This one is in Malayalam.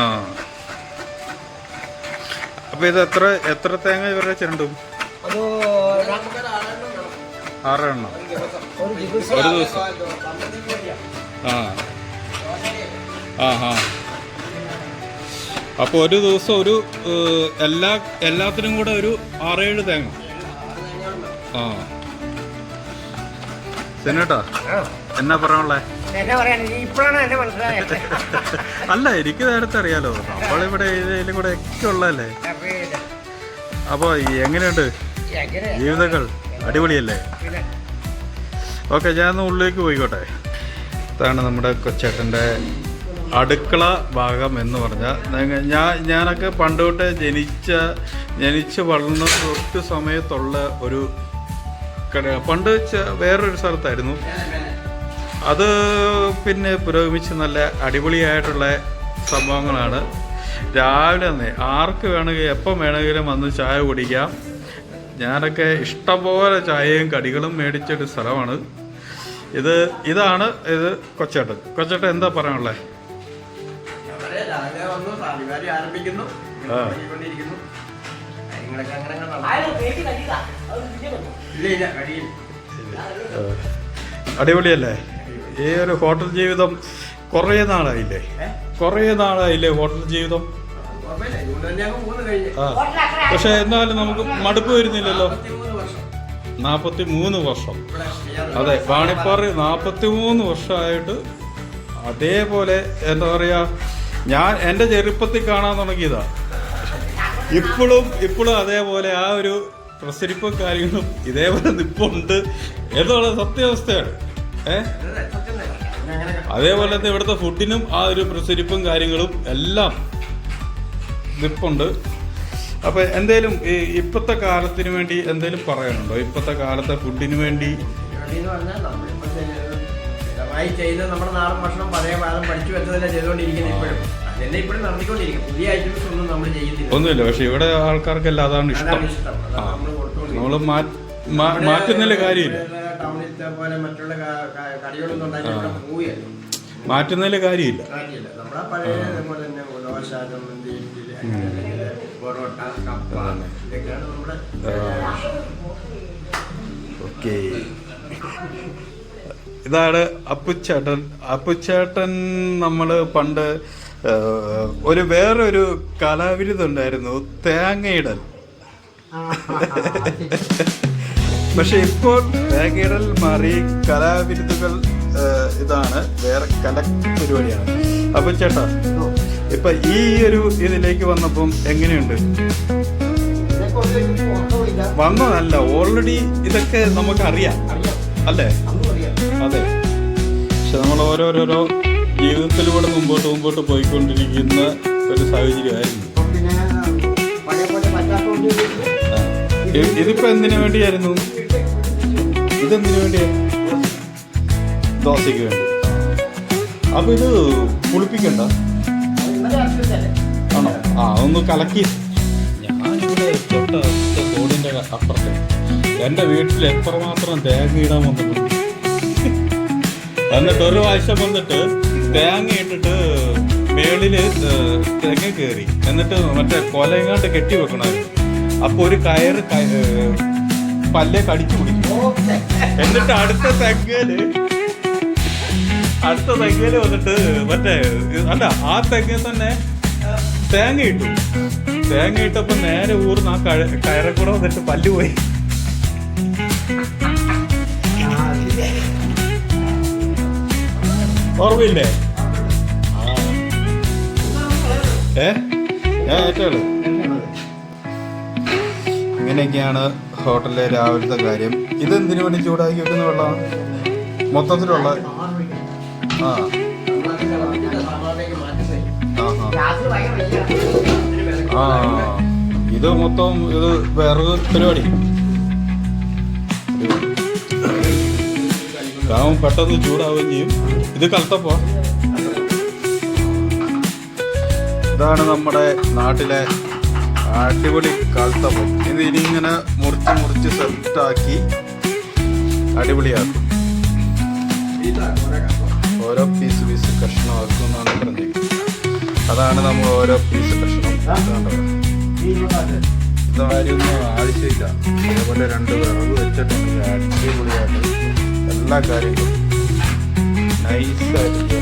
ആ. അപ്പൊ ഇത് എത്ര തേങ്ങ ഇവരുടെ ചിരണ്ടും? 6 എണ്ണം ഒരു ദിവസം. ആ ആ ആ. അപ്പോൾ ഒരു ദിവസം ഒരു എല്ലാത്തിനും കൂടെ ഒരു 6-7 തേങ്ങ. ആ സിനേട്ടാ എന്നാ പറയാനുള്ളേ? അല്ല, എനിക്ക് നേരത്തെ അറിയാലോ, നമ്മളിവിടെ ഇതിലും കൂടെ ഒക്കെ ഉള്ളതല്ലേ. അപ്പോൾ എങ്ങനെയുണ്ട് ജീവിതങ്ങൾ? അടിപൊളിയല്ലേ? ഓക്കെ, ഞാനൊന്ന് ഉള്ളിലേക്ക് പോയിക്കോട്ടെ. ഇതാണ് നമ്മുടെ കൊച്ചേട്ടൻ്റെ അടുക്കള ഭാഗം എന്ന് പറഞ്ഞാൽ, ഞാനൊക്കെ പണ്ട് തൊട്ടേ ജനിച്ച് വളർന്ന തൊട്ട് സമയത്തുള്ള ഒരു കട. പണ്ട് വേറൊരു സ്ഥലത്തായിരുന്നു അത്, പിന്നെ പുരോഗമിച്ച് നല്ല അടിപൊളിയായിട്ടുള്ള സംഭവങ്ങളാണ്. രാവിലെ തന്നെ ആർക്ക് വേണമെങ്കിൽ എപ്പം വേണമെങ്കിലും വന്ന് ചായ കുടിക്കാം. ഞാനൊക്കെ ഇഷ്ടംപോലെ ചായയും കടികളും മേടിച്ചൊരു സ്ഥലമാണ് ഇതാണ് ഇത് കൊച്ചേട്ടൻ എന്താ പറയാനുള്ളത്? അടിപൊളിയല്ലേ ഈ ഒരു ഹോട്ടൽ ജീവിതം? കുറേ നാളായില്ലേ ഹോട്ടൽ ജീവിതം? പക്ഷെ എന്നാലും നമുക്ക് മടുപ്പ് വരുന്നില്ലല്ലോ. 43 വർഷം. അതെ, വാണിപ്പാറ 43 വർഷമായിട്ട് അതേപോലെ എന്താ പറയുക, ഞാൻ എൻ്റെ ചെറുപ്പത്തിൽ കാണാൻ തുടങ്ങിയതാ. ഇപ്പോഴും അതേപോലെ ആ ഒരു പ്രസരിപ്പും കാര്യങ്ങളും ഇതേപോലെ നിപ്പുണ്ട് എന്നുള്ള സത്യാവസ്ഥയാണ്. അതേപോലെ തന്നെ ഇവിടുത്തെ ഫുഡിനും ആ ഒരു പ്രസരിപ്പും കാര്യങ്ങളും എല്ലാം നിപ്പുണ്ട്. അപ്പൊ എന്തേലും ഇപ്പോഴത്തെ കാലത്തിന് വേണ്ടി എന്തേലും പറയാനുണ്ടോ? ഇപ്പോഴത്തെ കാലത്തെ ഫുഡിന് വേണ്ടി നമ്മുടെ നാടൻ ഭക്ഷണം പഴയ കാലം പഠിച്ചു വെച്ചതല്ലേ ചെയ്തുകൊണ്ടിരിക്കുന്നത്. ഇപ്പോഴും നടത്തിക്കൊണ്ടിരിക്കും. പുതിയ ഐറ്റംസ് ഒന്നും നമ്മൾ ചെയ്യുന്നില്ല. ഒന്നുമില്ല. പക്ഷെ ഇവിടെ ആൾക്കാർക്കെല്ലാം അതാണ് ഇഷ്ടം. നമ്മള് മാറ്റുന്നില്ല കാര്യമില്ല. മാറ്റുന്നതിൽ കാര്യമില്ല. നമ്മുടെ പഴയ പോലെ തന്നെ ദോശ, ചമ്മന്തി, പൊറോട്ട, കപ്പ, ഇതൊക്കെയാണ് നമ്മുടെ. ഓക്കെ, ഇതാണ് അപ്പുച്ചേട്ടൻ. നമ്മൾ പണ്ട് വേറൊരു കലാവിരുദ്ധം ഉണ്ടായിരുന്നു, തേങ്ങയിടൽ. പക്ഷെ ഇപ്പോൾ തേങ്ങയിടൽ മാറി കലാവിരുദ്ധകൾ ഇതാണ്, വേറെ കല പരിപാടിയാണ്. അപ്പൊ ചേട്ടാ, ഇപ്പൊ ഈ ഒരു ഇതിലേക്ക് വന്നപ്പം എങ്ങനെയുണ്ട്? വന്നതല്ല, ഓൾറെഡി ഇതൊക്കെ നമുക്ക് അറിയാം അല്ലേ? അതെ. പക്ഷെ നമ്മൾ ഓരോരോ ജീവിതത്തിലൂടെ മുമ്പോട്ട് പോയിക്കൊണ്ടിരിക്കുന്ന ഒരു സാഹചര്യമായിരുന്നു. ഇതിപ്പോ എന്തിനു വേണ്ടിയായിരുന്നു? ഇതെന്തിനു വേണ്ടിയാ? ദോശയ്ക്ക് വേണ്ടി. അപ്പൊ ഇത് പുളിപ്പിക്കണ്ട ആണോ? ഒന്ന് കലക്കി. ഞാനിവിടെ തോടിന്റെ അപ്പുറത്തെ എന്റെ വീട്ടിൽ എത്രമാത്രം തേങ്ങ ഇടാൻ വന്നിട്ടുണ്ട്. എന്നിട്ട് ഒരു പ്രാവശ്യം വന്നിട്ട് തേങ്ങ ഇട്ടിട്ട് മേളില് തേങ്ങ കയറി, എന്നിട്ട് മറ്റേ കൊലയങ്ങാണ്ട് കെട്ടി വെക്കണമായിരുന്നു. അപ്പൊ ഒരു കയറ് പല്ലെ കടിച്ചു പിടിക്കും. എന്നിട്ട് അടുത്ത തെങ്ങയില് വന്നിട്ട് മറ്റേ അല്ല, ആ തെങ്ങിൽ തന്നെ തേങ്ങ ഇട്ടപ്പോ നേരെ ഊർന്ന് ആ കയറെ കൂടെ വന്നിട്ട് പല്ല് പോയി. ഓർമ്മയില്ലേ? ഏറ്റവും ഇങ്ങനെയൊക്കെയാണ് ഹോട്ടലിലെ രാവിലത്തെ കാര്യം. ഇതെന്തിനു വേണ്ടി ചൂടാക്കി വെക്കുന്ന വെള്ളമാണ് മൊത്തത്തിലുള്ള. ഇത് മൊത്തം ഇത് വേറെ പരിപാടി. രാമൻ പെട്ടെന്ന് ചൂടാവുകയും ചെയ്യും. ഇത് കലത്തപ്പോ. ഇതാണ് നമ്മുടെ നാട്ടിലെ അടിപൊളി കലത്തപ്പം. ഇത് ഇനിയിങ്ങനെ മുറിച്ച് സെറ്റാക്കി അടിപൊളിയാക്കും. ഓരോ പീസ് കഷ്ണമാക്കും എന്നാണ് പറഞ്ഞത്. അതാണ് നമ്മൾ ഓരോ പീസ് ഭക്ഷണം ഇതാര്യൊന്നും ആവശ്യമില്ല. അതേപോലെ 2 വിറക് വെച്ചിട്ടുണ്ടെങ്കിൽ അടിപൊളിയായിട്ട് എല്ലാ കാര്യങ്ങളും നൈസായിട്ട്